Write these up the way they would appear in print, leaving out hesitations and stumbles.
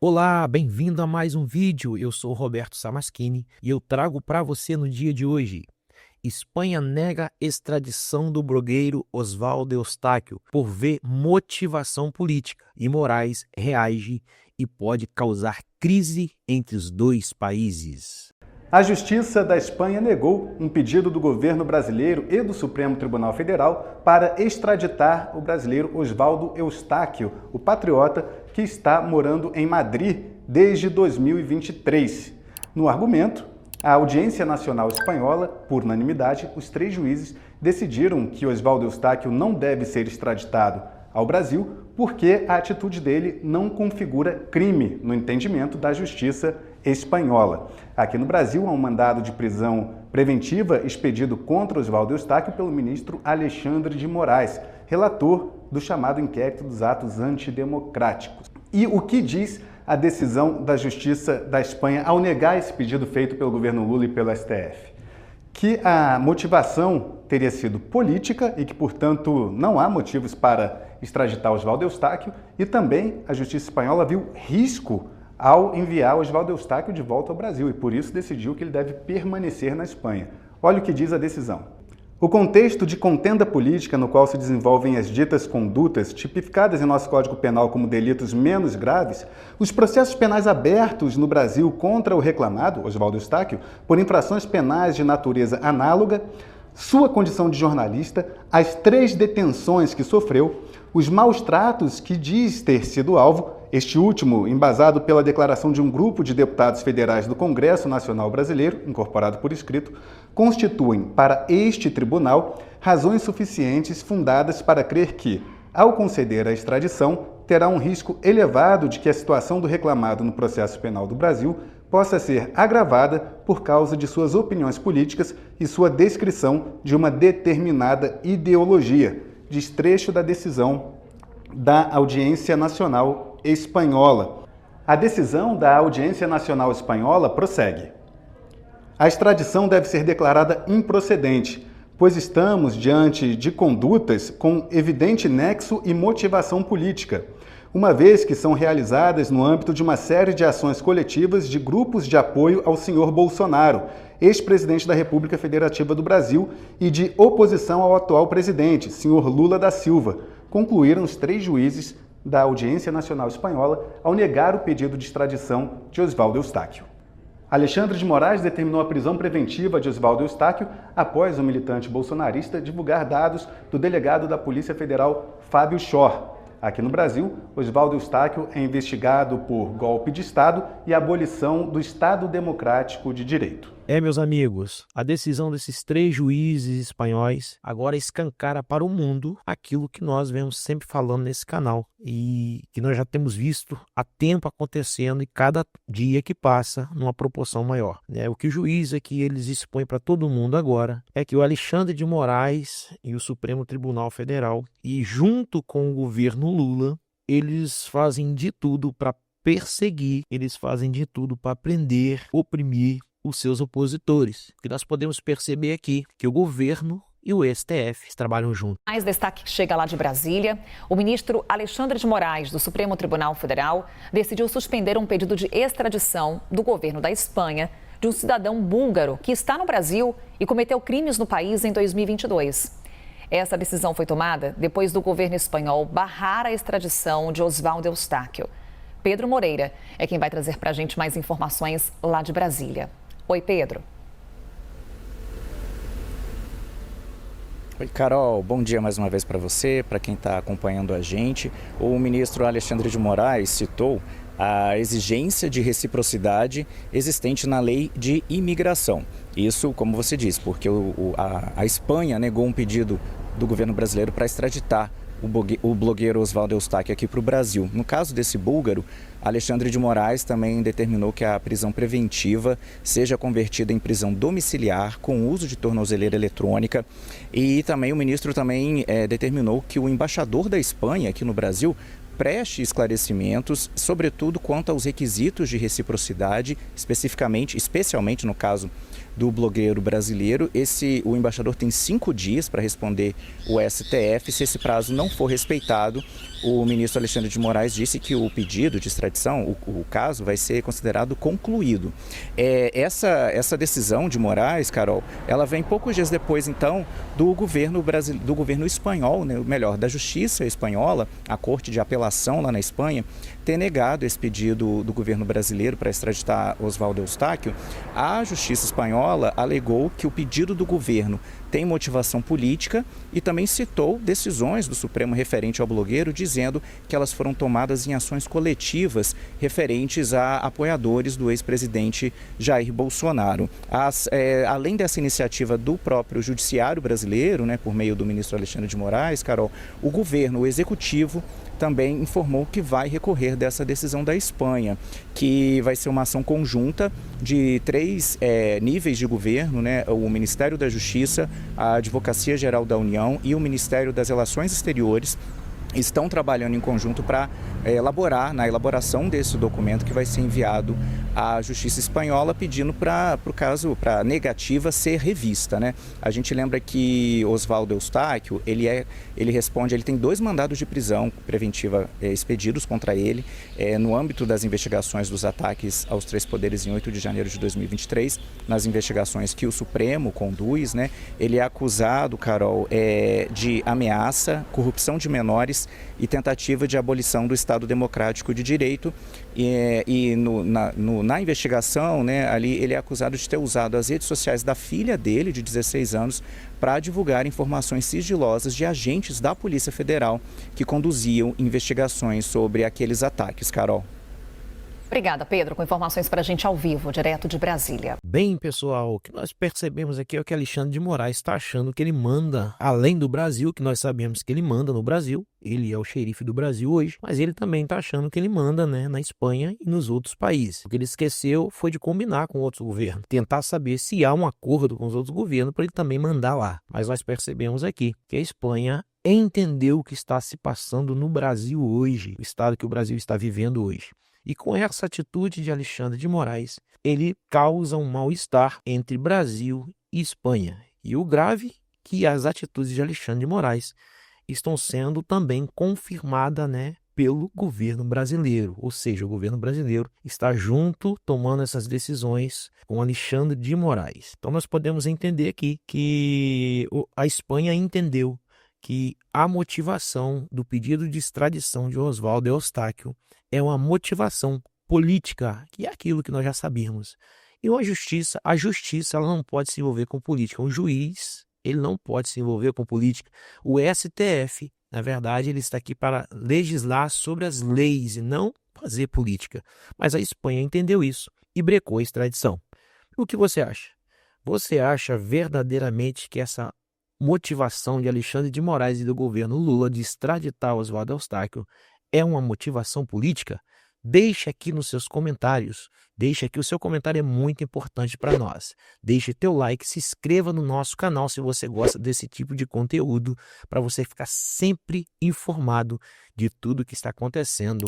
Olá, bem-vindo a mais um vídeo. Eu sou Roberto Samaschini e eu trago para você no dia de hoje. Espanha nega extradição do blogueiro Oswaldo Eustáquio por ver motivação política e Moraes reage e pode causar crise entre os dois países. A Justiça da Espanha negou um pedido do governo brasileiro e do Supremo Tribunal Federal para extraditar o brasileiro Oswaldo Eustáquio, o patriota que está morando em Madrid desde 2023. No argumento, a Audiência Nacional Espanhola, por unanimidade, os 3 juízes decidiram que Oswaldo Eustáquio não deve ser extraditado ao Brasil porque a atitude dele não configura crime no entendimento da Justiça espanhola. Aqui no Brasil, há um mandado de prisão preventiva expedido contra Oswaldo Eustáquio pelo ministro Alexandre de Moraes, relator do chamado inquérito dos atos antidemocráticos. E o que diz a decisão da Justiça da Espanha ao negar esse pedido feito pelo governo Lula e pelo STF? Que a motivação teria sido política e que, portanto, não há motivos para extraditar Oswaldo Eustáquio, e também a Justiça Espanhola viu risco ao enviar Oswaldo Eustáquio de volta ao Brasil e, por isso, decidiu que ele deve permanecer na Espanha. Olha o que diz a decisão. O contexto de contenda política no qual se desenvolvem as ditas condutas, tipificadas em nosso Código Penal como delitos menos graves, os processos penais abertos no Brasil contra o reclamado, Oswaldo Eustáquio, por infrações penais de natureza análoga, sua condição de jornalista, as 3 detenções que sofreu, os maus tratos que diz ter sido alvo, este último embasado pela declaração de um grupo de deputados federais do Congresso Nacional Brasileiro, incorporado por escrito, constituem para este tribunal razões suficientes fundadas para crer que, ao conceder a extradição, terá um risco elevado de que a situação do reclamado no processo penal do Brasil possa ser agravada por causa de suas opiniões políticas e sua descrição de uma determinada ideologia, diz trecho da decisão da Audiência Nacional Espanhola. A decisão da Audiência Nacional Espanhola prossegue. A extradição deve ser declarada improcedente, pois estamos diante de condutas com evidente nexo e motivação política, uma vez que são realizadas no âmbito de uma série de ações coletivas de grupos de apoio ao senhor Bolsonaro, ex-presidente da República Federativa do Brasil, e de oposição ao atual presidente, senhor Lula da Silva, concluíram os 3 juízes da Audiência Nacional Espanhola ao negar o pedido de extradição de Oswaldo Eustáquio. Alexandre de Moraes determinou a prisão preventiva de Oswaldo Eustáquio após o militante bolsonarista divulgar dados do delegado da Polícia Federal, Fábio Chor. Aqui no Brasil, Oswaldo Eustáquio é investigado por golpe de Estado e abolição do Estado Democrático de Direito. Meus amigos, a decisão desses 3 juízes espanhóis agora escancara para o mundo aquilo que nós vemos sempre falando nesse canal e que nós já temos visto há tempo acontecendo e cada dia que passa numa proporção maior. O que o juiz aqui eles expõem para todo mundo agora é que o Alexandre de Moraes e o Supremo Tribunal Federal, e junto com o governo Lula, eles fazem de tudo para perseguir, eles fazem de tudo para prender, oprimir os seus opositores. O que nós podemos perceber aqui que o governo e o STF trabalham juntos. Mais destaque que chega lá de Brasília. O ministro Alexandre de Moraes, do Supremo Tribunal Federal, decidiu suspender um pedido de extradição do governo da Espanha de um cidadão búlgaro que está no Brasil e cometeu crimes no país em 2022. Essa decisão foi tomada depois do governo espanhol barrar a extradição de Oswaldo Eustáquio. Pedro Moreira é quem vai trazer para a gente mais informações lá de Brasília. Oi, Pedro. Oi, Carol. Bom dia mais uma vez para você, para quem está acompanhando a gente. O ministro Alexandre de Moraes citou a exigência de reciprocidade existente na lei de imigração. Isso, como você disse, porque a Espanha negou um pedido do governo brasileiro para extraditar o blogueiro Oswaldo Eustáquio aqui para o Brasil. No caso desse búlgaro, Alexandre de Moraes também determinou que a prisão preventiva seja convertida em prisão domiciliar com uso de tornozeleira eletrônica, e também o ministro determinou que o embaixador da Espanha aqui no Brasil preste esclarecimentos, sobretudo quanto aos requisitos de reciprocidade, especialmente no caso do blogueiro brasileiro. O embaixador tem 5 dias para responder o STF. Se esse prazo não for respeitado, o ministro Alexandre de Moraes disse que o pedido de extradição, o caso, vai ser considerado concluído. Essa decisão de Moraes, Carol, ela vem poucos dias depois, então, do governo espanhol, né, melhor, da Justiça espanhola, a Corte de Apelação lá na Espanha, ter negado esse pedido do governo brasileiro para extraditar Oswaldo Eustáquio. A Justiça espanhola alegou que o pedido do governo tem motivação política e também citou decisões do Supremo referente ao blogueiro, dizendo que elas foram tomadas em ações coletivas referentes a apoiadores do ex-presidente Jair Bolsonaro. Além dessa iniciativa do próprio judiciário brasileiro, né, por meio do ministro Alexandre de Moraes, Carol, o governo, o executivo, também informou que vai recorrer dessa decisão da Espanha, que vai ser uma ação conjunta de 3 níveis de governo, né? O Ministério da Justiça, a Advocacia Geral da União e o Ministério das Relações Exteriores estão trabalhando em conjunto para na elaboração desse documento que vai ser enviado à Justiça Espanhola, pedindo para a negativa ser revista, né? A gente lembra que Oswaldo Eustáquio, ele tem 2 mandados de prisão preventiva expedidos contra ele no âmbito das investigações dos ataques aos 3 poderes em 8 de janeiro de 2023, nas investigações que o Supremo conduz, né? Ele é acusado, Carol, de ameaça, corrupção de menores e tentativa de abolição do Estado Democrático de Direito. Na investigação, né, ali ele é acusado de ter usado as redes sociais da filha dele, de 16 anos, para divulgar informações sigilosas de agentes da Polícia Federal que conduziam investigações sobre aqueles ataques, Carol. Obrigada, Pedro, com informações para a gente ao vivo, direto de Brasília. Bem, pessoal, o que nós percebemos aqui é o que Alexandre de Moraes está achando que ele manda além do Brasil, que nós sabemos que ele manda no Brasil. Ele é o xerife do Brasil hoje, mas ele também está achando que ele manda, né, na Espanha e nos outros países. O que ele esqueceu foi de combinar com outros governos, tentar saber se há um acordo com os outros governos para ele também mandar lá. Mas nós percebemos aqui que a Espanha entendeu o que está se passando no Brasil hoje, o estado que o Brasil está vivendo hoje. E com essa atitude de Alexandre de Moraes, ele causa um mal-estar entre Brasil e Espanha. E o grave é que as atitudes de Alexandre de Moraes estão sendo também confirmadas, né, pelo governo brasileiro. Ou seja, o governo brasileiro está junto tomando essas decisões com Alexandre de Moraes. Então nós podemos entender aqui que a Espanha entendeu que a motivação do pedido de extradição de Oswaldo Eustáquio é uma motivação política, que é aquilo que nós já sabíamos. E a justiça ela não pode se envolver com política. O juiz, ele não pode se envolver com política. O STF, na verdade, ele está aqui para legislar sobre as leis e não fazer política. Mas a Espanha entendeu isso e brecou a extradição. O que você acha? Você acha verdadeiramente que essa motivação de Alexandre de Moraes e do governo Lula de extraditar Oswaldo Eustáquio é uma motivação política? Deixe aqui nos seus comentários. Deixe aqui, o seu comentário é muito importante para nós. Deixe teu like, se inscreva no nosso canal se você gosta desse tipo de conteúdo, para você ficar sempre informado de tudo que está acontecendo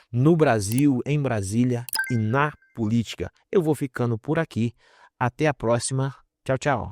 no Brasil, em Brasília e na política. Eu vou ficando por aqui. Até a próxima. Tchau, tchau.